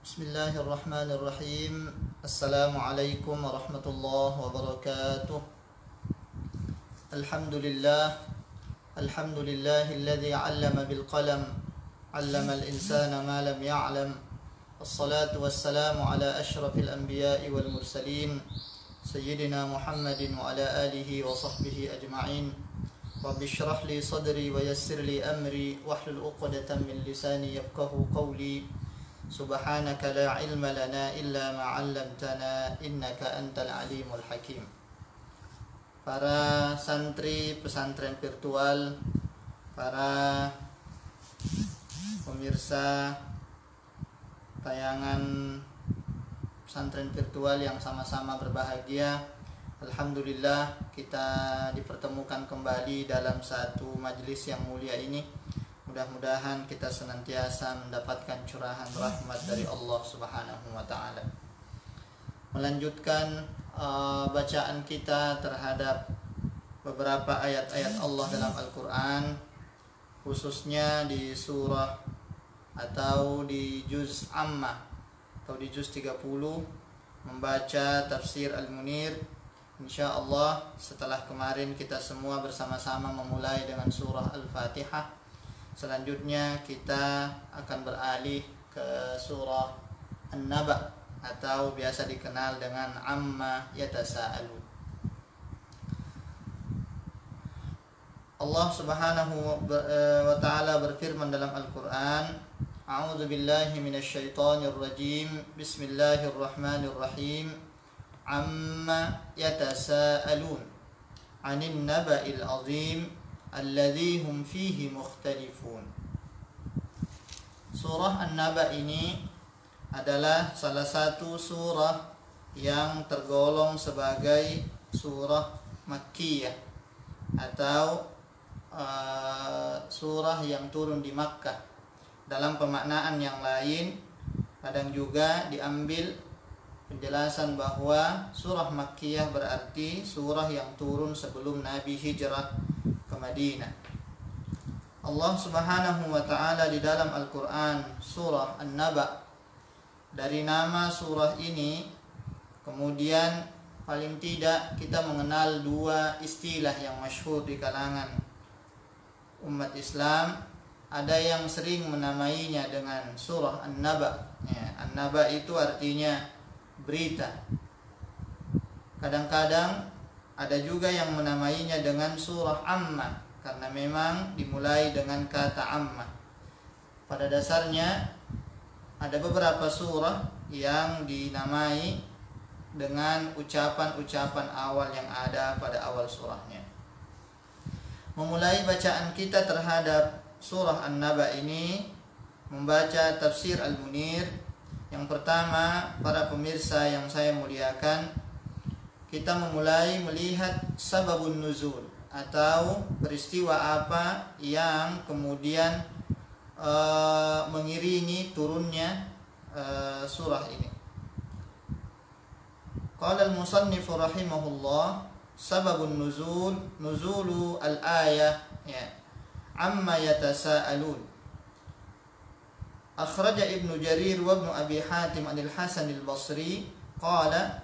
Bismillahirrahmanirrahim. Assalamualaikum warahmatullahi wabarakatuh. Alhamdulillah. Alhamdulillahilladzi 'allama bil qalam, 'allamal insana ma lam ya'lam. Wassalatu wassalamu ala asyrafil anbiya'i wal mursalin, sayyidina Muhammadin wa ala alihi wa sahbihi ajma'in. Rabbi shrah li sadri wa yassir li amri wahlul 'uqdatam min lisani yafqahu qawli. Subhanaka la ilma lana illa ma 'allamtana innaka antal alimul hakim. Para santri pesantren virtual, para pemirsa tayangan pesantren virtual yang sama-sama berbahagia, alhamdulillah kita dipertemukan kembali dalam satu majelis yang mulia ini. Mudah-mudahan kita senantiasa mendapatkan curahan rahmat dari Allah Subhanahu wa taala. Melanjutkan bacaan kita terhadap beberapa ayat-ayat Allah dalam Al-Qur'an, khususnya di surah atau di juz Amma atau di juz 30, membaca tafsir Al-Munir. Insyaallah setelah kemarin kita semua bersama-sama memulai dengan surah Al-Fatihah, selanjutnya kita akan beralih ke surah An-Naba atau biasa dikenal dengan Amma Yatasa'alun. Allah Subhanahu wa ta'ala berfirman dalam Al-Qur'an, A'udzu billahi minasyaitonir rajim. Bismillahirrahmanirrahim. Amma yatasa'alun 'anil naba'il 'azim alladzi hum fihi mukhtalifun. Surah An-Naba ini adalah salah satu surah yang tergolong sebagai surah Makkiyah atau surah yang turun di Makkah. Dalam pemaknaan yang lain, kadang juga diambil penjelasan bahwa surah Makkiyah berarti surah yang turun sebelum Nabi hijrah ke Madinah. Allah Subhanahu wa taala di dalam Al-Qur'an surah An-Naba, dari nama surah ini kemudian paling tidak kita mengenal dua istilah yang masyhur di kalangan umat Islam. Ada yang sering menamainya dengan surah An-Naba. An-Naba itu artinya berita. Kadang-kadang ada juga yang menamainya dengan surah Amma, karena memang dimulai dengan kata Amma. Pada dasarnya ada beberapa surah yang dinamai dengan ucapan-ucapan awal yang ada pada awal surahnya. Memulai bacaan kita terhadap surah An-Naba ini membaca tafsir Al-Munir. Yang pertama, para pemirsa yang saya muliakan, kita memulai melihat sababun nuzul atau peristiwa apa yang kemudian mengiringi turunnya surah ini. Qala al-musannif rahimahullah, sababun nuzul nuzulu al-ayah amma yatasa'alun. Akhraja Ibnu Jarir wa Ibnu Abi Hatim anil Hasan al-Basri qala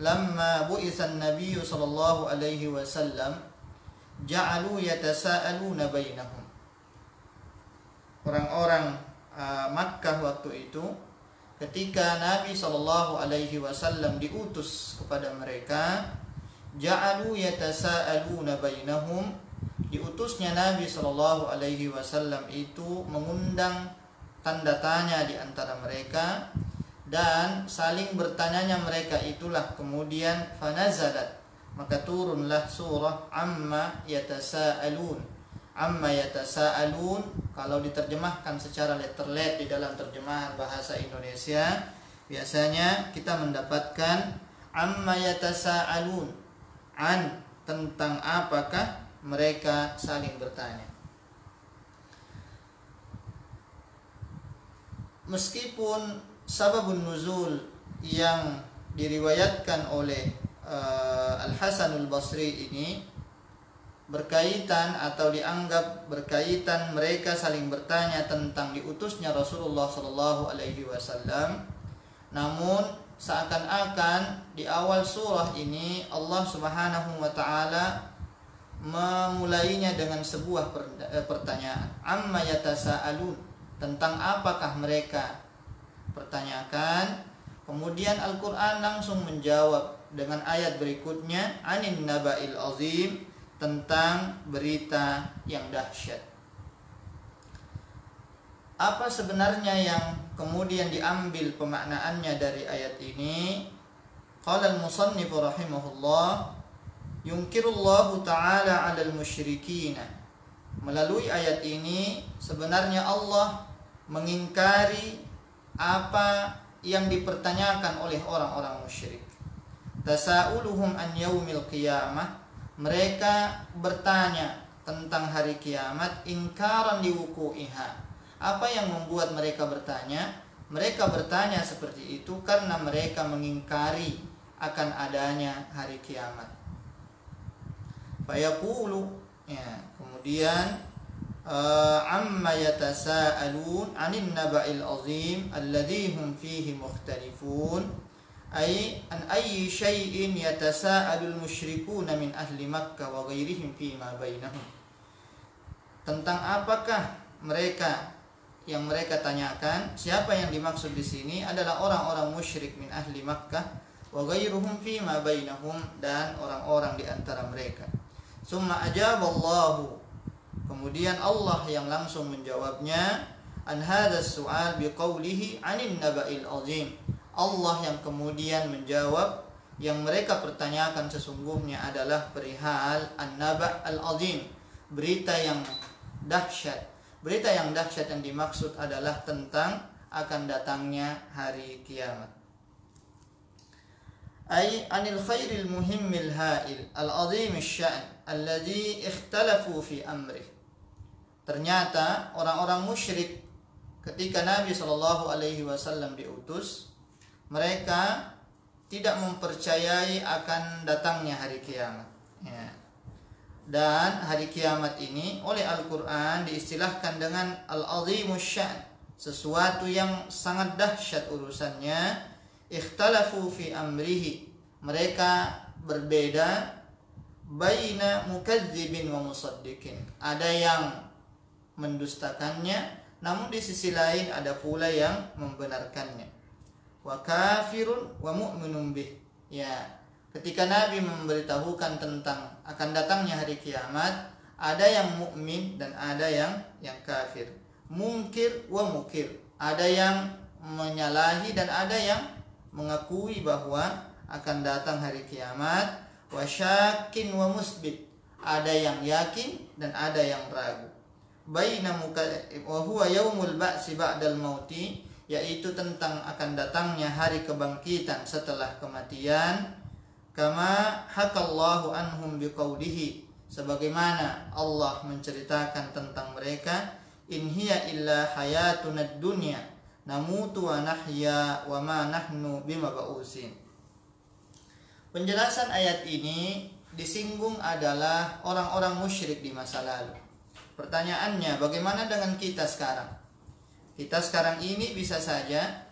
lamma bu'itsa an-nabiy sallallahu alaihi wasallam ja'alu yatasa'aluna bainahum. Orang-orang Makkah waktu itu, ketika Nabi sallallahu alaihi wasallam diutus kepada mereka, ja'alu yatasa'aluna bainahum, diutusnya Nabi sallallahu alaihi wasallam itu mengundang tanda tanya di antara mereka, dan saling bertanyanya mereka itulah kemudian fanazalat, maka turunlah surah Amma Yatasa'alun. Amma Yatasa'alun kalau diterjemahkan secara letterlet di dalam terjemahan bahasa Indonesia, biasanya kita mendapatkan Amma Yatasa'alun, an tentang apakah mereka saling bertanya. Meskipun sababun nuzul yang diriwayatkan oleh Al-Hasan al-Basri ini berkaitan atau dianggap berkaitan mereka saling bertanya tentang diutusnya Rasulullah sallallahu alaihi wasallam, Namun seakan-akan di awal surah ini Allah Subhanahu wa taala memulainya dengan sebuah pertanyaan. Amma yatasaalun, tentang apakah mereka pertanyakan. Kemudian Al-Qur'an langsung menjawab dengan ayat berikutnya, anin naba'il azim, tentang berita yang dahsyat. Apa sebenarnya yang kemudian diambil pemaknaannya dari ayat ini? Qala al-musannif rahimahullah, yunkirullahu ta'ala 'alal musyrikin. Melalui ayat ini sebenarnya Allah mengingkari apa yang dipertanyakan oleh orang-orang musyrik. Tasa'uluhum an yaumil qiyamah, mereka bertanya tentang hari kiamat, ingkaran liwuku'iha. Apa yang membuat mereka bertanya? Mereka bertanya seperti itu karena mereka mengingkari akan adanya hari kiamat. Fayaqulu, ya, kemudian amma yatasaalun 'anil naba'il 'azim alladzi hum fihi mukhtalifun, ay an ayyi syai'in yatasaalul musyrikuuna min ahli Makkah wa ghairihim fi ma bainahum. Tentang apakah yang mereka tanyakan? Siapa yang dimaksud di sini adalah orang-orang musyrik min ahli Makkah wa ghairuhum fi ma bainahum, dan orang-orang di antara mereka. Summa ajaballahu, kemudian Allah yang langsung menjawabnya, an hadzal su'al biqaulihi 'anil naba'il 'azim. Allah yang kemudian menjawab yang mereka pertanyakan sesungguhnya adalah perihal an-naba' al-'azim, berita yang dahsyat. Berita yang dahsyat yang dimaksud adalah tentang akan datangnya hari kiamat. Ay anil khairil muhimmil ha'il al-'azim asy-sya'n alladzi ikhtalafu fi amrih. Ternyata orang-orang musyrik ketika Nabi SAW diutus, mereka tidak mempercayai akan datangnya hari kiamat, ya. Dan hari kiamat ini oleh Al-Quran diistilahkan dengan al-'azimus sya'n, sesuatu yang sangat dahsyat urusannya. Ikhtalafu fi amrihi, mereka berbeda baina mukadzibin wa musaddiqin. Ada yang mendustakannya, namun di sisi lain ada pula yang membenarkannya. Wa kafirun wa mu'minun bih, ya. Ketika Nabi memberitahukan tentang akan datangnya hari kiamat, ada yang mukmin dan ada yang kafir. Munkir wa mukir, ada yang menyalahi dan ada yang mengakui bahwa akan datang hari kiamat. Wa syakin wa musbit, ada yang yakin dan ada yang ragu. Baina wa huwa yaumul ba'si ba'dal mauti, yaitu tentang akan datangnya hari kebangkitan setelah kematian. Kama hakallahu anhum biqaulihi, sebagaimana Allah menceritakan tentang mereka, in hiya illa hayatunad dunya namutu wa nahya wa ma nahnu bimab'usin. Penjelasan ayat ini disinggung adalah orang-orang musyrik di masa lalu. Pertanyaannya, bagaimana dengan kita sekarang? Kita sekarang ini bisa saja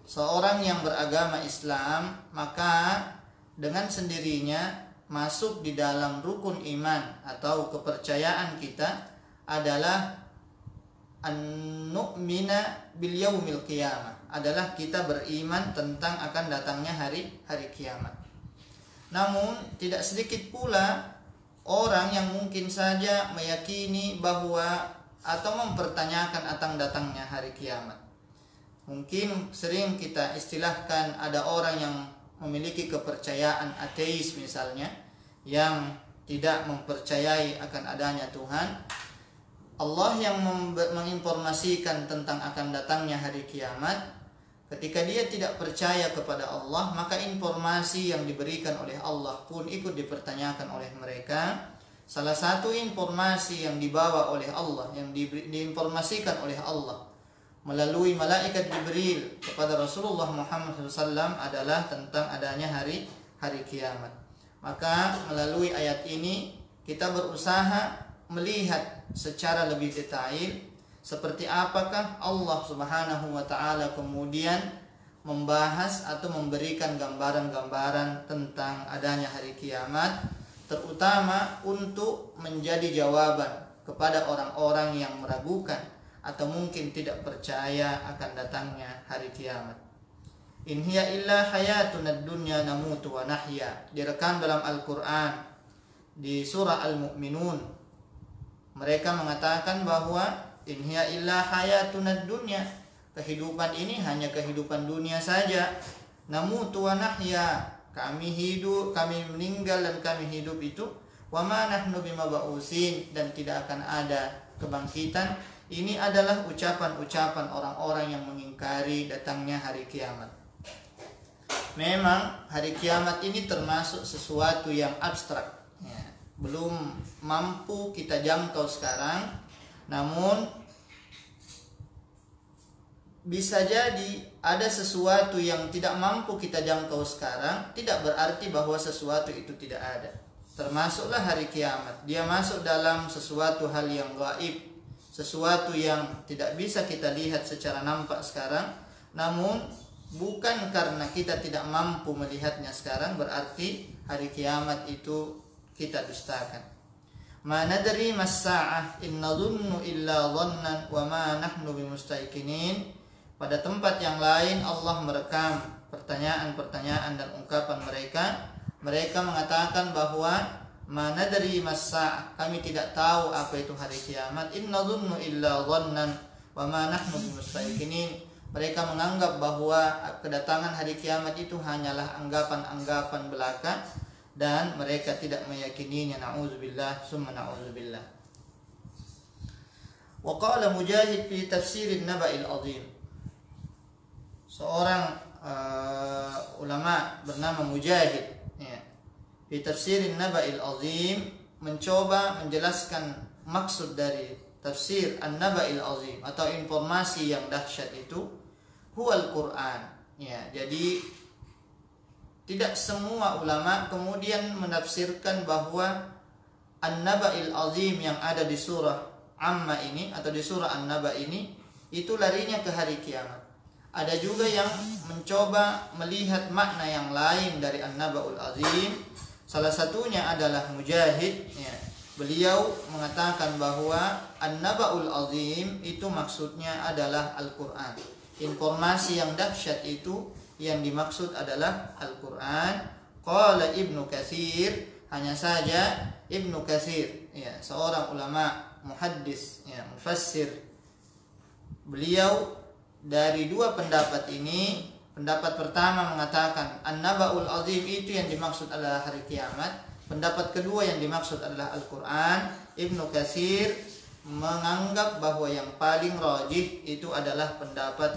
seorang yang beragama Islam, maka dengan sendirinya masuk di dalam rukun iman atau kepercayaan kita adalah an-nu'mina bil yaumil qiyamah, adalah kita beriman tentang akan datangnya hari kiamat. Namun tidak sedikit pula orang yang mungkin saja meyakini bahwa atau mempertanyakan akan datangnya hari kiamat. Mungkin sering kita istilahkan ada orang yang memiliki kepercayaan ateis misalnya, yang tidak mempercayai akan adanya Tuhan. Allah yang menginformasikan tentang akan datangnya hari kiamat. Ketika dia tidak percaya kepada Allah, maka informasi yang diberikan oleh Allah pun ikut dipertanyakan oleh mereka. Salah satu informasi yang dibawa oleh Allah, yang diinformasikan oleh Allah melalui malaikat Jibril kepada Rasulullah Muhammad SAW adalah tentang adanya hari kiamat. Maka melalui ayat ini kita berusaha melihat secara lebih detail seperti apakah Allah Subhanahu wa taala kemudian membahas atau memberikan gambaran-gambaran tentang adanya hari kiamat, terutama untuk menjadi jawaban kepada orang-orang yang meragukan atau mungkin tidak percaya akan datangnya hari kiamat. In hiya illa hayatuna dunya namutu wa nahya, direkam dalam Al-Quran di surah Al-Mu'minun. Mereka mengatakan bahwa in hiya illa hayatuna dunya, kehidupan ini hanya kehidupan dunia saja. Namutu wa nahya, kami hidup, kami meninggal dan kami hidup itu. Wa ma nahnu bimab'utsin, dan tidak akan ada kebangkitan. Ini adalah ucapan-ucapan orang-orang yang mengingkari datangnya hari kiamat. Memang hari kiamat ini termasuk sesuatu yang abstrak, ya, belum mampu kita jangkau sekarang. Namun bisa jadi ada sesuatu yang tidak mampu kita jangkau sekarang, tidak berarti bahwa sesuatu itu tidak ada. Termasuklah hari kiamat, dia masuk dalam sesuatu hal yang gaib, sesuatu yang tidak bisa kita lihat secara nampak sekarang. Namun bukan karena kita tidak mampu melihatnya sekarang berarti hari kiamat itu kita dustakan. Ma nadri mas-sa'ah in nadhunnu illa dhannan wa ma nahnu bimustaqinin. Pada tempat yang lain Allah merekam pertanyaan-pertanyaan dan ungkapan mereka. Mereka mengatakan bahwa ma nadri mas-sa'ah, kami tidak tahu apa itu hari kiamat. In nadhunnu illa dhannan wa ma nahnu bimustaqinin. Mereka menganggap bahwa kedatangan hari kiamat itu hanyalah anggapan-anggapan belaka dan mereka tidak meyakininya. Na'udzubillah summa na'udzubillah. Wa qala Mujahid fi tafsir an-naba'il azim. Seorang ulama bernama Mujahid, ya, fi tafsir an-naba'il azim mencoba menjelaskan maksud dari tafsir an-naba'il azim atau informasi yang dahsyat itu huwal Quran, ya. Jadi tidak semua ulama kemudian menafsirkan bahwa an-naba'il azim yang ada di surah Amma ini atau di surah An-Naba ini itu larinya ke hari kiamat. Ada juga yang mencoba melihat makna yang lain dari an-naba'ul azim. Salah satunya adalah Mujahid, ya. Beliau mengatakan bahwa an-naba'ul azim itu maksudnya adalah Al-Quran. Informasi yang dahsyat itu yang dimaksud adalah Al-Quran. Qala Ibnu Katsir, hanya saja Ibnu Katsir, ya, seorang ulama muhaddis, ya, mufassir. Beliau dari dua pendapat ini, pendapat pertama mengatakan an-naba'ul azim itu yang dimaksud adalah hari kiamat. Pendapat kedua yang dimaksud adalah Al-Quran. Ibnu Katsir menganggap bahwa yang paling rajih itu adalah pendapat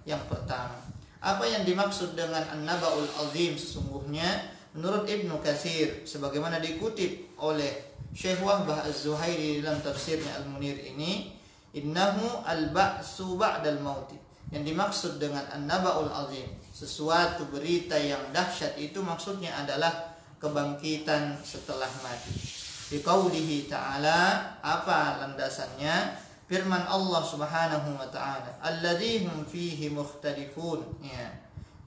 yang pertama. Apa yang dimaksud dengan an-naba'ul azim sesungguhnya menurut Ibnu Katsir sebagaimana dikutip oleh Syekh Wahbah Az-Zuhairi dalam tafsirnya Al-Munir ini, innahu al-ba'su ba'dal maut. Yang dimaksud dengan an-naba'ul azim, sesuatu berita yang dahsyat, itu maksudnya adalah kebangkitan setelah mati. Biqaulihi ta'ala, apa landasannya? Firman Allah Subhanahu wa ta'ala, alladzi hum fihi mukhtalifun, ya.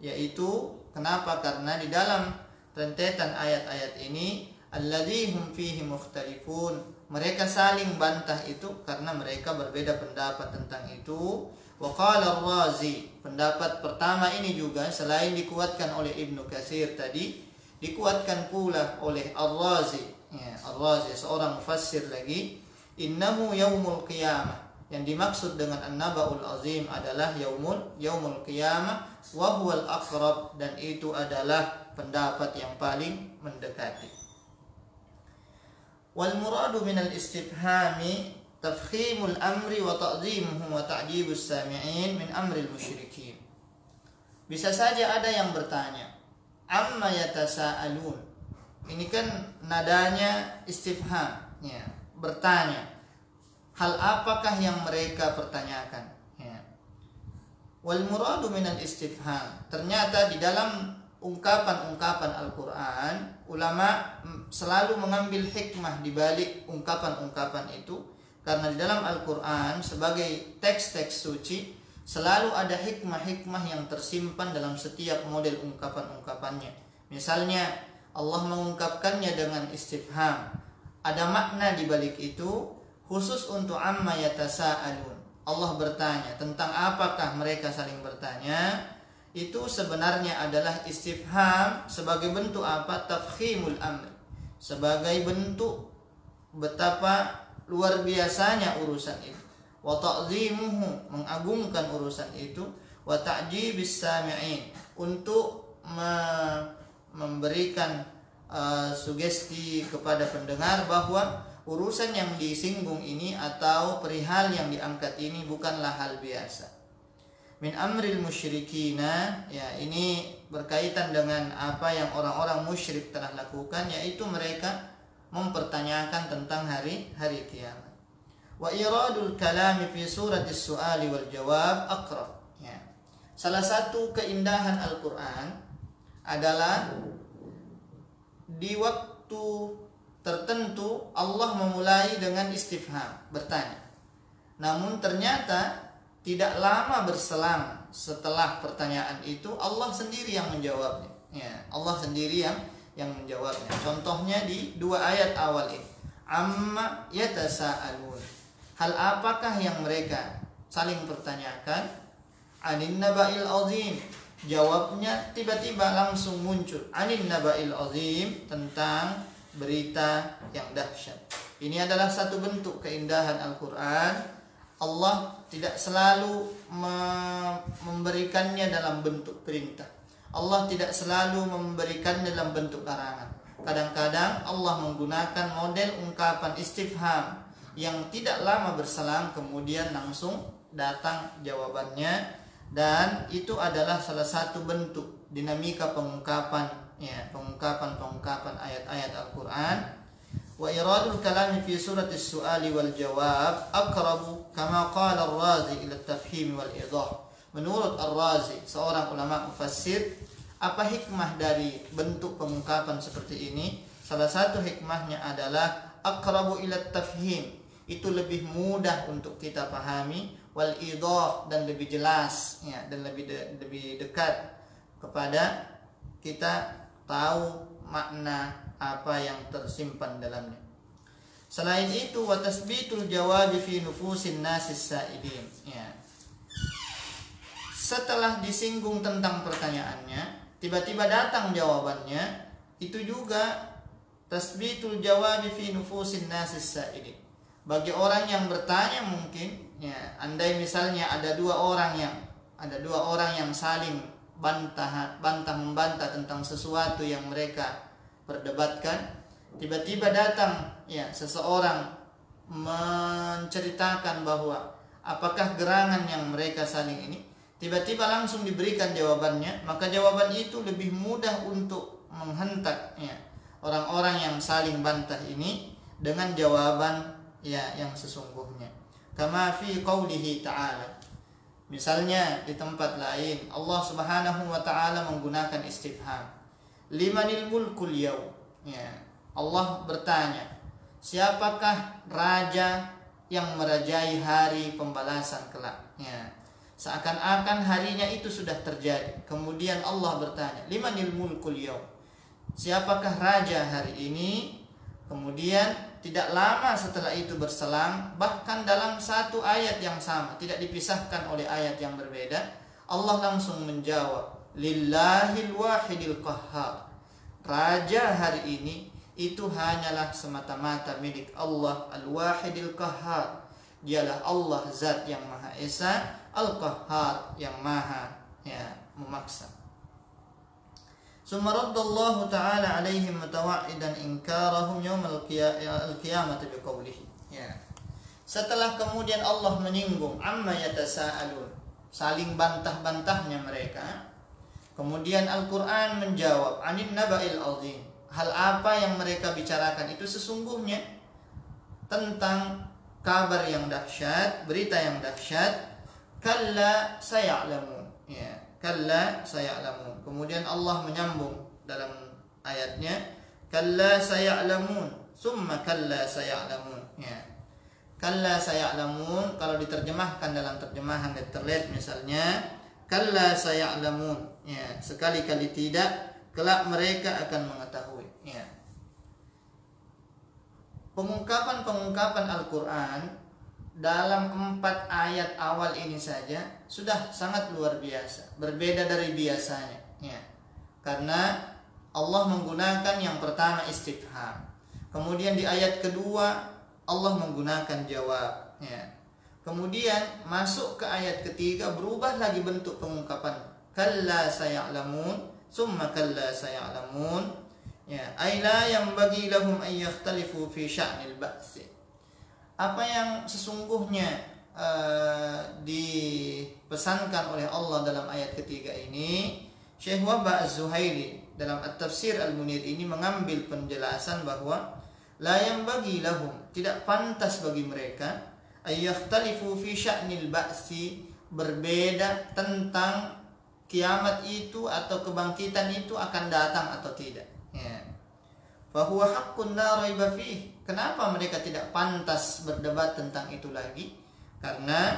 Yaitu kenapa? Karena di dalam rentetan ayat-ayat ini alladzi hum fihi mukhtalifun, mereka saling bantah itu karena mereka berbeda pendapat tentang itu. Wa qala Ar-Razi, pendapat pertama ini juga selain dikuatkan oleh Ibnu Katsir tadi, dikuatkan pula oleh Ar-Razi. Ya, Ar-Razi seorang mufassir lagi, innahu yaumul qiyamah, yang dimaksud dengan an-naba'ul azim adalah yaumul qiyamah wa huwal aqrab, dan itu adalah pendapat yang paling mendekati. Wal muradu minal istifhami tafkhimul amri wa ta'zimuhu wa ta'jibus sami'in min amril musyrikin. Bisa saja ada yang bertanya, amma yatasaalun. Ini kan nadanya istifham, ya, bertanya. Hal apakah yang mereka pertanyakan? Ya. Wal muradu minal istifham. Ternyata di dalam ungkapan-ungkapan Al-Quran, ulama selalu mengambil hikmah di balik ungkapan-ungkapan itu. Karena di dalam Al-Quran sebagai teks-teks suci selalu ada hikmah-hikmah yang tersimpan dalam setiap model ungkapan-ungkapannya. Misalnya Allah mengungkapkannya dengan istifham, ada makna di balik itu khusus untuk amma yatasaalun. Allah bertanya tentang apakah mereka saling bertanya. Itu sebenarnya adalah istifham sebagai bentuk apa? Tafkhimul amr, sebagai bentuk betapa luar biasanya urusan itu, wa ta'zimuhu, mengagungkan urusan itu, wa ta'jibis sami'in, untuk memberikan sugesti kepada pendengar bahwa urusan yang disinggung ini atau perihal yang diangkat ini bukanlah hal biasa. Min amril musyrikina, ya ini berkaitan dengan apa yang orang-orang musyrik telah lakukan, yaitu mereka mempertanyakan tentang hari kiamat. Wa iradul kalami fi suratis su'ali wal jawab aqrab. Ya. Salah satu keindahan Al-Qur'an adalah di waktu tertentu Allah memulai dengan istifham, bertanya. Namun ternyata tidak lama berselang setelah pertanyaan itu Allah sendiri yang menjawabnya. Ya, Allah sendiri yang menjawabnya. Contohnya di 2 ayat awal ini. Amma yatasaalun. Hal apakah yang mereka saling pertanyakan? Anin naba'il azim. Jawabnya tiba-tiba langsung muncul. Anin naba'il azim, tentang berita yang dahsyat. Ini adalah satu bentuk keindahan Al-Qur'an. Allah tidak selalu memberikannya dalam bentuk perintah. Allah tidak selalu memberikan dalam bentuk larangan. Kadang-kadang Allah menggunakan model ungkapan istifham yang tidak lama berselang kemudian langsung datang jawabannya, dan itu adalah salah satu bentuk dinamika pengungkapan, ya, pengungkapan ayat-ayat Al-Qur'an. Wa iradul kalami fi suratis su'ali wal jawab aqrabu kama qala ar-Razi ila at-tafhim wal idah. Menurut Ar-Razi, seorang ulama mufassir, apa hikmah dari bentuk pengungkapan seperti ini? Salah satu hikmahnya adalah aqrabu ila at-tafhim, itu lebih mudah untuk kita pahami, wal idah, dan lebih jelas, ya, dan lebih dekat kepada kita tahu makna apa yang tersimpan dalamnya. Selain itu, wa tasbitul jawabi fi nufusin nasis sa'ilin. Ya. Setelah disinggung tentang pertanyaannya, tiba-tiba datang jawabannya, itu juga tasbitul jawabi fi nufusin nasis sa'ilin. Bagi orang yang bertanya mungkin, ya, andai misalnya ada dua orang yang saling bantah-membantah tentang sesuatu yang mereka perdebatkan, tiba-tiba datang, ya, seseorang menceritakan bahwa apakah gerangan yang mereka saling ini, tiba-tiba langsung diberikan jawabannya, maka jawaban itu lebih mudah untuk menghentak, ya, orang-orang yang saling bantah ini dengan jawaban, ya, yang sesungguhnya. Kama fi qaulihi ta'ala, misalnya di tempat lain Allah Subhanahu wa taala menggunakan istifham. Limanil mulkul yaum. Ya, Allah bertanya, siapakah raja yang merajai hari pembalasan kelak? Ya, seakan-akan harinya itu sudah terjadi. Kemudian Allah bertanya, limanil mulkul yaum. Siapakah raja hari ini? Kemudian tidak lama setelah itu berselang, bahkan dalam satu ayat yang sama, tidak dipisahkan oleh ayat yang berbeda, Allah langsung menjawab, lillahil wahidil qahhar. Raja hari ini itu hanyalah semata-mata milik Allah al-wahidil qahhar. Dialah Allah zat yang maha esa, al-qahhar, yang maha, ya, memaksa. Summa raddallahu ta'ala alaihim mutawaidan inkarahum yaumal qiyamati biqaulihi. Ya. Setelah kemudian Allah menyinggung amma yatasaalun, saling bantah-bantahnya mereka, kemudian Al-Qur'an menjawab anin naba'il azim. Hal apa yang mereka bicarakan itu sesungguhnya tentang kabar yang dahsyat, berita yang dahsyat. Kalla saya'lamun. Ya, kalla saya'lamun. Kemudian Allah menyambung dalam ayatnya, kalla saya'lamun, summa kalla saya'lamun. Ya. kalla saya'lamun, kalau diterjemahkan dalam terjemahan letterlet misalnya, kalla saya'lamun, ya, sekali-kali tidak, kelak mereka akan mengetahui, ya. Pengungkapan-pengungkapan Al-Quran dalam 4 ayat awal ini saja sudah sangat luar biasa, berbeda dari biasanya, ya. Karena Allah menggunakan yang pertama istifham, kemudian di ayat kedua Allah menggunakan jawab, ya. Kemudian masuk ke ayat ketiga berubah lagi bentuk pengungkapan, kalla saya'lamun, summa kalla saya'lamun, ya, aila yang bagi lahum ay yakhtalifu fi sya'nil ba'si. Apa yang sesungguhnya dipesankan oleh Allah dalam ayat ketiga ini, Syekh Wahbah Az-Zuhaili dalam At-Tafsir Al-Munir ini mengambil penjelasan bahwa la yang bagi lahum, tidak pantas bagi mereka, ay yakhtalifu fi sya'nil ba'si, berbeda tentang kiamat itu atau kebangkitan itu akan datang atau tidak, ya. Fahuwa haqqun la raiba fih. Kenapa mereka tidak pantas berdebat tentang itu lagi? Karena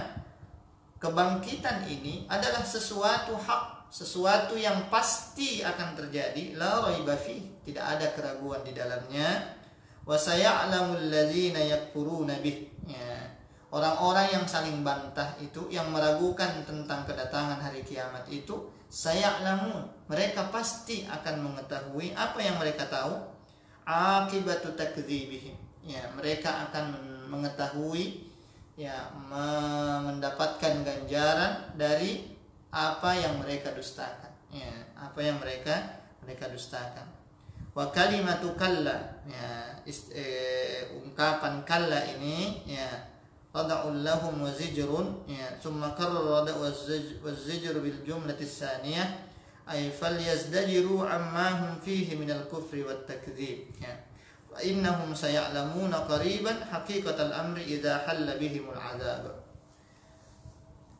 kebangkitan ini adalah sesuatu hak, sesuatu yang pasti akan terjadi, la raiba fih, tidak ada keraguan di dalamnya. Wa saya'lamul ladzina yakfuruna bih, ya. Orang-orang yang saling bantah itu, yang meragukan tentang kedatangan hari kiamat itu, saya'lamun, mereka pasti akan mengetahui. Apa yang mereka tahu? Akibatu takdzibihim, ya, mereka akan mengetahui, ya, mendapatkan ganjaran dari apa yang mereka dustakan, ya, apa yang mereka dustakan. Wa kalimatu kalla, ya, ungkapan kalla ini, ya, rada'ul lahum wa zijrun, ya, summa karrar rada' wa zijru bil jumlati tsaniyah ay falyazdajiru amma hum fihi minal kufri wat takdzib, ya, fa innahum saya'lamuna qariban haqiqatal amri idza halla bihimul adzab.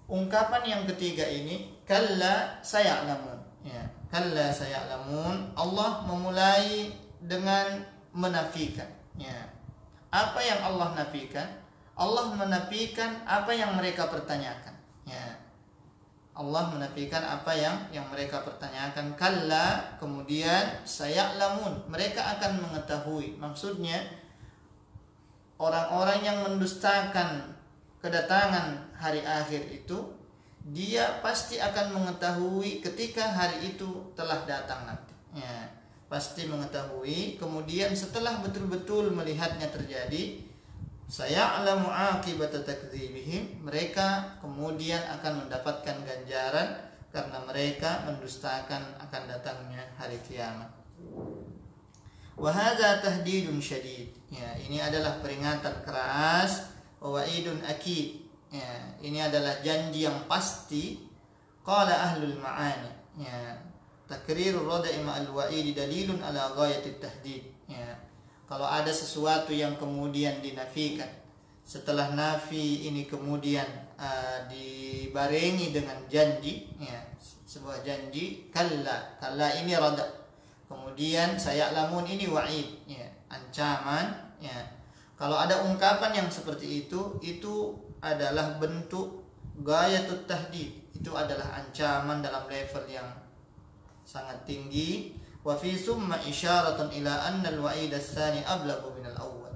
Ungkapan yang ketiga ini, kalla saya'lamun, ya, kalla saya'lamun, Allah memulai dengan menafikan, ya. Apa yang Allah nafikan? Allah menafikan apa yang mereka pertanyakan, ya. Allah menafikan apa yang mereka pertanyakan. Kalla, kemudian saya'lamun, mereka akan mengetahui. Maksudnya orang-orang yang mendustakan kedatangan hari akhir itu, dia pasti akan mengetahui ketika hari itu telah datang nanti, ya, pasti mengetahui. Kemudian setelah betul-betul melihatnya terjadi, saya'lamu aqibata takdzibihim, mereka kemudian akan mendapatkan ganjaran karena mereka mendustakan akan datangnya hari kiamat. Wa hadza tahdidun syadid, ya, ini adalah peringatan keras. Wa wa'idun akid, ya, ini adalah janji yang pasti. Qala ahlul ma'ani, ya, takrirur rada'i ma'al wa'idi dalilun ala ghayatit tahdid, ya. Kalau ada sesuatu yang kemudian dinafikan, setelah nafi ini kemudian dibarengi dengan janji, ya, sebuah janji. Kalla ini rada, kemudian saya'lamun ini wa'id, ya, ancaman, ya. Kalau ada ungkapan yang seperti itu adalah bentuk ghayatut tahdid, itu adalah ancaman dalam level yang sangat tinggi. Wa fi summa isyaratun ila anna al-wa'id ats-tsani ablaghu min al-awwal.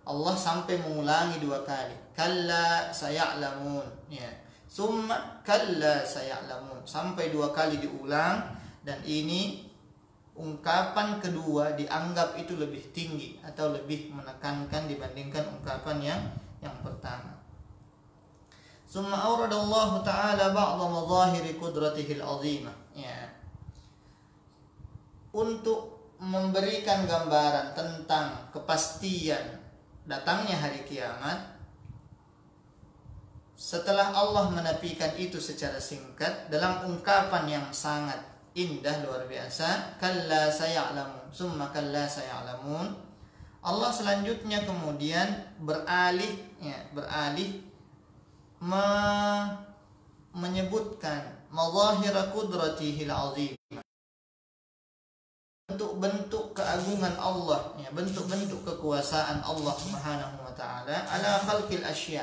Allah sampai mengulangi 2 kali, kalla saya'lamun, ya, summa kalla saya'lamun, sampai 2 kali diulang. Dan ini ungkapan kedua dianggap itu lebih tinggi atau lebih menekankan dibandingkan ungkapan yang pertama. Summa awradallahu ta'ala ba'dha madhahiri qudratihil azimah, ya, untuk memberikan gambaran tentang kepastian datangnya hari kiamat. Setelah Allah menafikan itu secara singkat dalam ungkapan yang sangat indah, luar biasa, kalla saya'lamun, summa kalla saya'lamun, Allah selanjutnya kemudian beralih menyebutkan mazahira qudratihil azim, bentuk-bentuk keagungan Allah, ya, bentuk-bentuk kekuasaan Allah Subhanahu wa taala ala khalqil asya,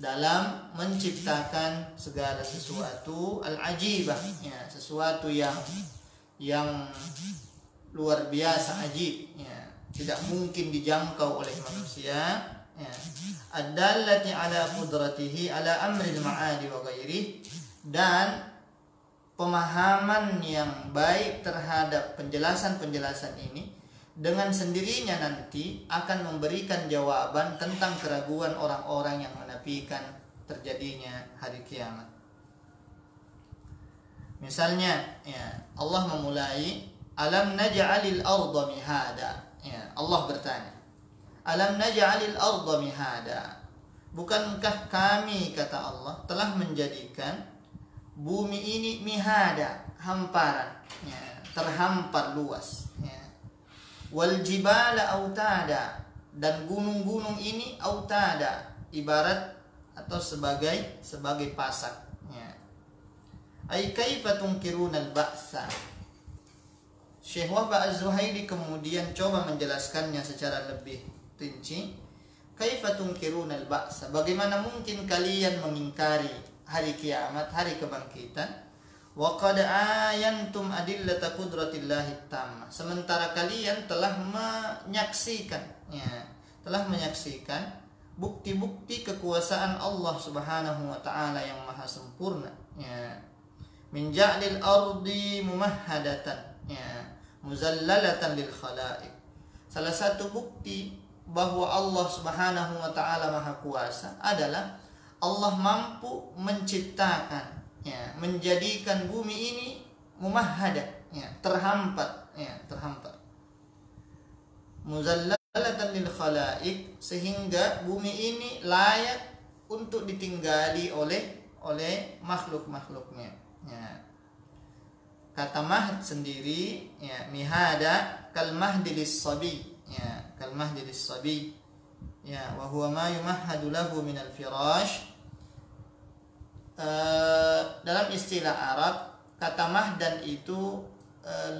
dalam menciptakan segala sesuatu al-ajibah, ya, sesuatu yang luar biasa ajib, ya, tidak mungkin dijangkau oleh manusia, ya. Ad-dallati ala qudratihi ala amril ma'adi wa ghairihi, dan pemahaman yang baik terhadap penjelasan-penjelasan ini dengan sendirinya nanti akan memberikan jawaban tentang keraguan orang-orang yang menafikan terjadinya hari kiamat. Misalnya, ya, Allah memulai alam naj'alil arda mihada. Ya, Allah bertanya, alam naj'alil arda mihada, bukankah kami, kata Allah, telah menjadikan bumi ini mihada, hamparan, ya, terhampar luas, ya. Wal jibala autada, dan gunung-gunung ini autada, ibarat atau sebagai pasak, ya. Ai kaifa tunkiruna al-ba'sa. Syekh Wahba Az-Zuhaili kemudian coba menjelaskannya secara lebih rinci. Kaifa tunkiruna al-ba'sa, bagaimana mungkin kalian mengingkari hari kiamat, hari kebangkitan? Wa qad ayantum adillata qudratillahi tammah, sementara kalian telah menyaksikan, ya, telah menyaksikan bukti-bukti kekuasaan Allah Subhanahu wa taala yang maha sempurna, ya. Min ja'lil ardi mumahhadatan, ya, muzallalatan lil khalaiq. Salah satu bukti bahwa Allah Subhanahu wa taala maha kuasa adalah Allah mampu menciptakan, ya, menjadikan bumi ini mumahhadah, ya, terhampar, ya, terhampar. Muzallalatan lil khalaiq, sehingga bumi ini layak untuk ditinggali oleh makhluk-makhluknya, ya. Kata mahd sendiri, ya, mihada kal mahdi lis-sabi, ya, kal mahdi lis-sabi, ya, wa huwa ma yumahhadu lahu min al-firash. Dalam istilah Arab, kata mahdan itu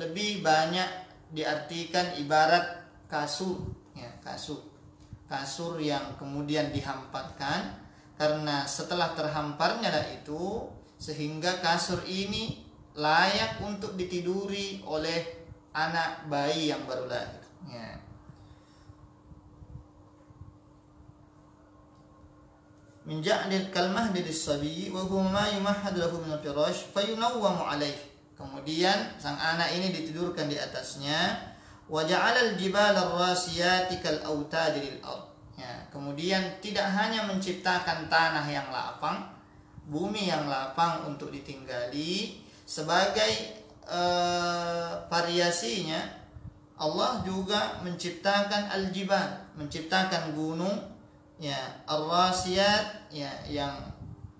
lebih banyak diartikan ibarat kasur, ya, kasur yang kemudian dihamparkan, karena setelah terhamparnya lah itu, sehingga kasur ini layak untuk ditiduri oleh anak bayi yang baru lahir, ya. Min ja'lil kalmah lis-sabi wa huwa ma yumahhad lahu min al-firash fayunawwamu alaih. Kemudian sang anak ini ditidurkan di atasnya. Wa ja'alal jibala ar-rasiyati kal autad lil ard. Ya, kemudian tidak hanya menciptakan tanah yang lapang, bumi yang lapang untuk ditinggali, sebagai variasinya Allah juga menciptakan al-jibal, menciptakan gunung, ya, ar-rasiyat, ya, yang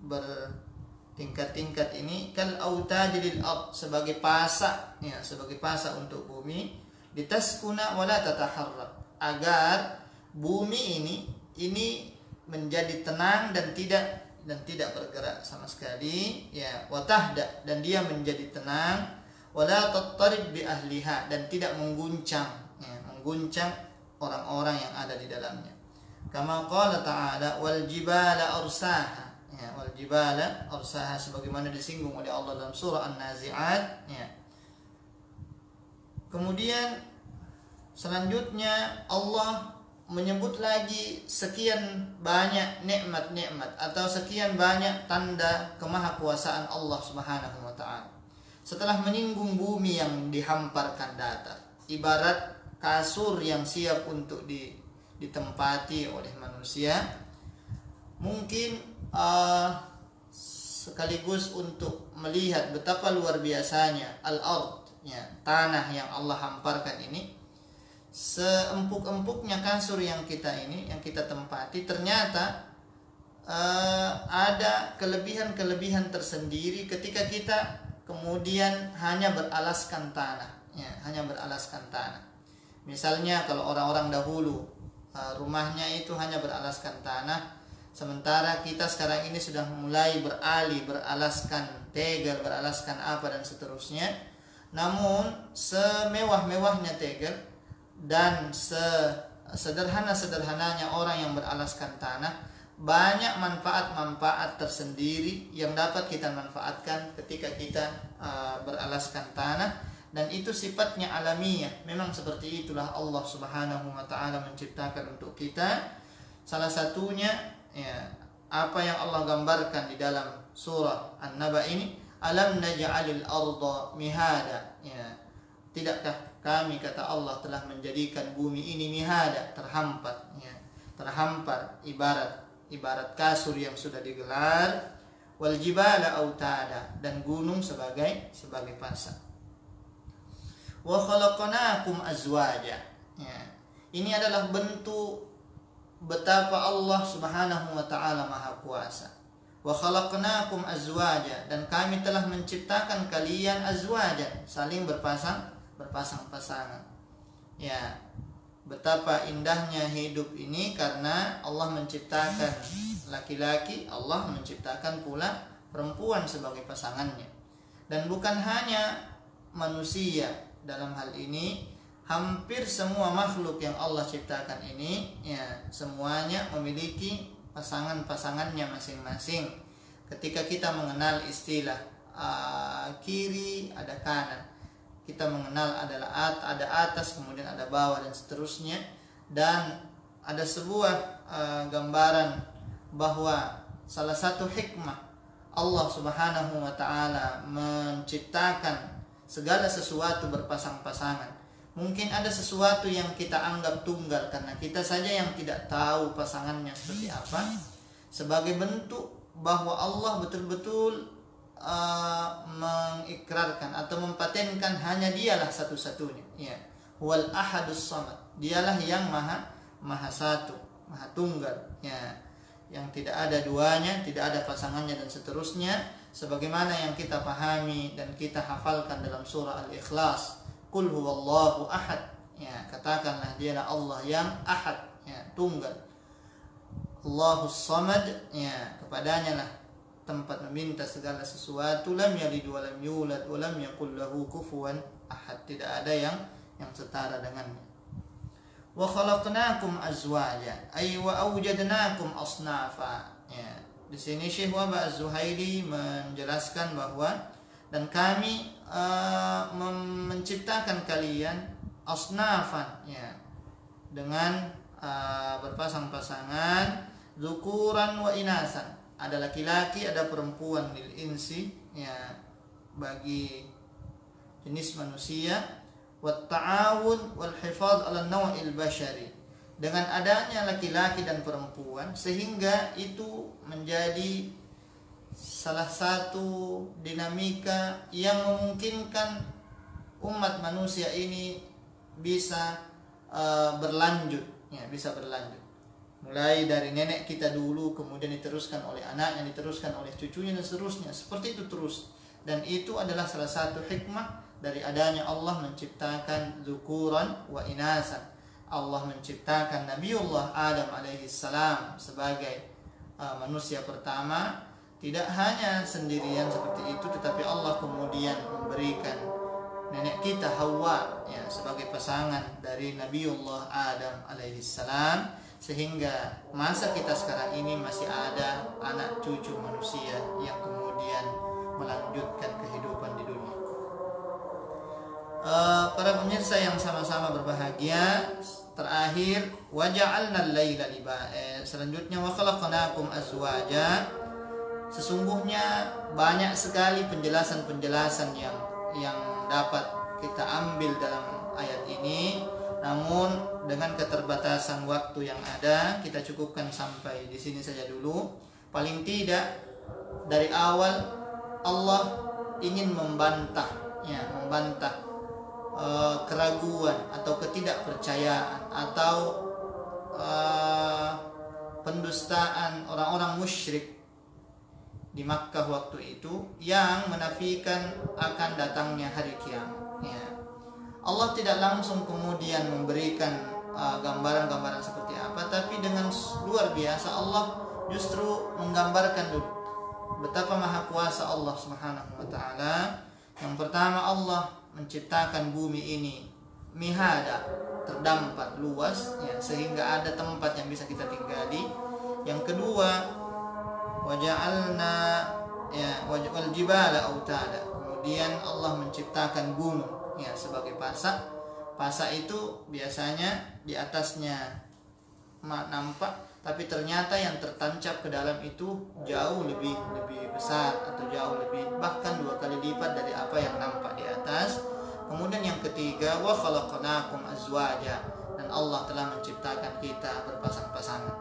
bertingkat-tingkat ini kal autadil ard, sebagai pasak, ya, sebagai pasak untuk bumi, ditaskuna wala tataharrak, agar bumi ini menjadi tenang dan tidak bergerak sama sekali, ya, wa tahda, dan dia menjadi tenang, wala tattarib bi ahliha, dan tidak mengguncang, ya, mengguncang orang-orang yang ada di dalamnya. Kama qala ta'ala wal jibala arsaha, ya, wal jibala arsaha, sebagaimana disinggung oleh Allah dalam surah An-Nazi'at, ya. Kemudian selanjutnya Allah menyebut lagi sekian banyak nikmat-nikmat atau sekian banyak tanda kemahakuasaan Allah Subhanahu wa taala. Setelah menyinggung bumi yang dihamparkan datar, ibarat kasur yang siap untuk ditempati oleh manusia, mungkin sekaligus untuk melihat betapa luar biasanya al-ard, ya, tanah yang Allah hamparkan ini. Seempuk-empuknya kasur yang kita tempati, ternyata ada kelebihan-kelebihan tersendiri ketika kita kemudian hanya beralaskan tanah, ya, hanya beralaskan tanah. Misalnya kalau orang-orang dahulu rumahnya itu hanya beralaskan tanah, sementara kita sekarang ini sudah mulai beralih beralaskan tegel, beralaskan apa dan seterusnya. Namun semewah-mewahnya tegel dan sederhana-sederhananya orang yang beralaskan tanah, banyak manfaat-manfaat tersendiri yang dapat kita manfaatkan ketika kita beralaskan tanah, dan itu sifatnya alamiah. Memang seperti itulah Allah Subhanahu wa taala menciptakan untuk kita. Salah satunya ya, apa yang Allah gambarkan di dalam surah An-Naba ini, alam naj'alil arda mihada, ya, tidakkah kami, kata Allah, telah menjadikan bumi ini mihada, terhampar, ya, terhampar, ibarat kasur yang sudah digelar, wal jibala autada, dan gunung sebagai pasak. Wa khalaqnakum azwaja, ya, ini adalah bentuk betapa Allah Subhanahu wa taala Maha Kuasa. Wa khalaqnakum azwaja, dan kami telah menciptakan kalian azwaja, saling berpasang-pasangan. Ya, betapa indahnya hidup ini karena Allah menciptakan laki-laki, Allah menciptakan pula perempuan sebagai pasangannya. Dan bukan hanya manusia, dalam hal ini hampir semua makhluk yang Allah ciptakan ini, ya, semuanya memiliki pasangan-pasangannya masing-masing. Ketika kita mengenal istilah kiri ada kanan, kita mengenal ada atas, kemudian ada bawah, dan seterusnya. Dan ada sebuah gambaran bahwa salah satu hikmah Allah Subhanahu wa taala menciptakan segala sesuatu berpasang-pasangan. Mungkin ada sesuatu yang kita anggap tunggal karena kita saja yang tidak tahu pasangannya seperti apa, sebagai bentuk bahwa Allah betul-betul mengikrarkan atau mempatenkan hanya dialah satu-satunya, ya, wal ahadus samad, dialah yang maha satu, maha tunggal, ya, yang tidak ada duanya, tidak ada pasangannya, dan seterusnya, sebagaimana yang kita pahami dan kita hafalkan dalam surah Al-Ikhlas, Qul huwallahu ahad, ya, katakanlah dialah Allah yang ahad, ya, tunggal. Allahus samad, ya, kepadanya lah tempat meminta segala sesuatu. Lam yalid wa lam yulad wa lam yakul lahu kufuwan ahad, tidak ada yang setara dengannya. Wa khalaqnakum azwaja, ay wa awjadnakum asnafa, ya. Di sini Syekh Wahbah Az-Zuhaili menjelaskan bahwa dan kami menciptakan kalian asnafan, ya, dengan berpasang-pasangan, zukuran wa inasan, ada laki-laki ada perempuan, lil insi, ya, bagi jenis manusia, wat ta'awun wal hifadz ala naw'il bashari, dengan adanya laki-laki dan perempuan sehingga itu menjadi salah satu dinamika yang memungkinkan umat manusia ini bisa berlanjut, ya, bisa berlanjut. Mulai dari nenek kita dulu, kemudian diteruskan oleh anaknya, diteruskan oleh cucunya, dan seterusnya. Seperti itu terus. Dan itu adalah salah satu hikmah dari adanya Allah menciptakan zukuran wa inasan. Allah menciptakan Nabiullah Adam alaihissalam sebagai manusia pertama, tidak hanya sendirian seperti itu, tetapi Allah kemudian memberikan nenek kita Hawa, ya, sebagai pasangan dari Nabiullah Adam alaihissalam, sehingga masa kita sekarang ini masih ada anak cucu manusia yang kemudian melanjutkan kehidupan di dunia. Para pemirsa yang sama-sama berbahagia, terakhir waja'alna al-laila selanjutnya wa khalaqnakum azwaja. Sesungguhnya banyak sekali penjelasan-penjelasan yang dapat kita ambil dalam ayat ini. Namun dengan keterbatasan waktu yang ada, kita cukupkan sampai di sini saja dulu. Paling tidak dari awal Allah ingin membantah keraguan atau ketidakpercayaan atau pendustaan orang-orang musyrik di Makkah waktu itu yang menafikan akan datangnya hari kiamat, ya. Allah tidak langsung kemudian memberikan gambaran-gambaran seperti apa, tapi dengan luar biasa Allah justru menggambarkan dulu betapa maha kuasa Allah Subhanahu wa taala, Yang pertama, Allah menciptakan bumi ini mihada, terdampar luas ya, sehingga ada tempat yang bisa kita tinggali. Yang kedua, waja'alna ya wal jibala autada. Kemudian Allah menciptakan gunung ya sebagai pasak. Pasak itu biasanya di atasnya nampak, tapi ternyata yang tertancap ke dalam itu jauh lebih besar atau jauh lebih, bahkan 2 kali lipat dari apa yang nampak di atas. Kemudian yang ketiga, wa khalaqnakum azwaja, dan Allah telah menciptakan kita berpasang-pasangan.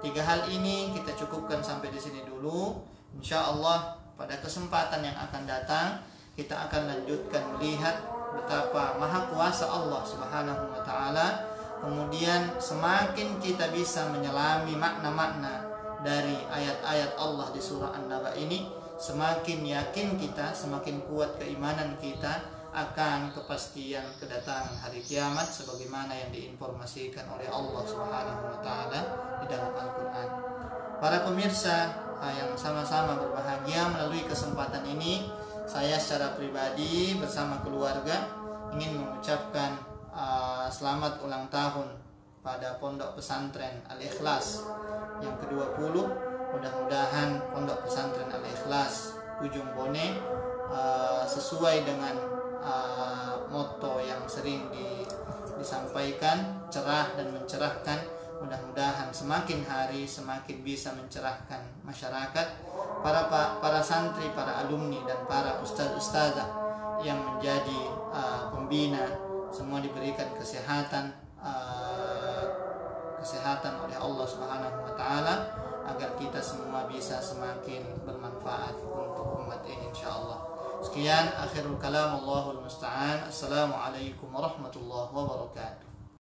3 hal ini kita cukupkan sampai di sini dulu. Insya Allah pada kesempatan yang akan datang kita akan lanjutkan melihat betapa maha kuasa Allah Subhanahu wa taala. Kemudian semakin kita bisa menyelami makna-makna dari ayat-ayat Allah di surah An-Naba ini, semakin yakin kita, semakin kuat keimanan kita akan kepastian kedatangan hari kiamat sebagaimana yang diinformasikan oleh Allah Subhanahu wa taala di dalam Al-Qur'an. Para pemirsa yang sama-sama berbahagia, melalui kesempatan ini saya secara pribadi bersama keluarga ingin mengucapkan selamat ulang tahun pada Pondok Pesantren Al-Ikhlas yang ke-20. Mudah-mudahan Pondok Pesantren Al-Ikhlas Ujung Bone sesuai dengan motto yang sering disampaikan, cerah dan mencerahkan. Mudah-mudahan semakin hari semakin bisa mencerahkan masyarakat, para santri, para alumni, dan para ustaz-ustazah yang menjadi pembina, semua diberikan kesehatan oleh Allah Subhanahu wa taala agar kita semua bisa semakin bermanfaat untuk umat ini insyaallah. Sekian, akhirul kalam, Allahul musta'an. Assalamualaikum warahmatullahi wabarakatuh.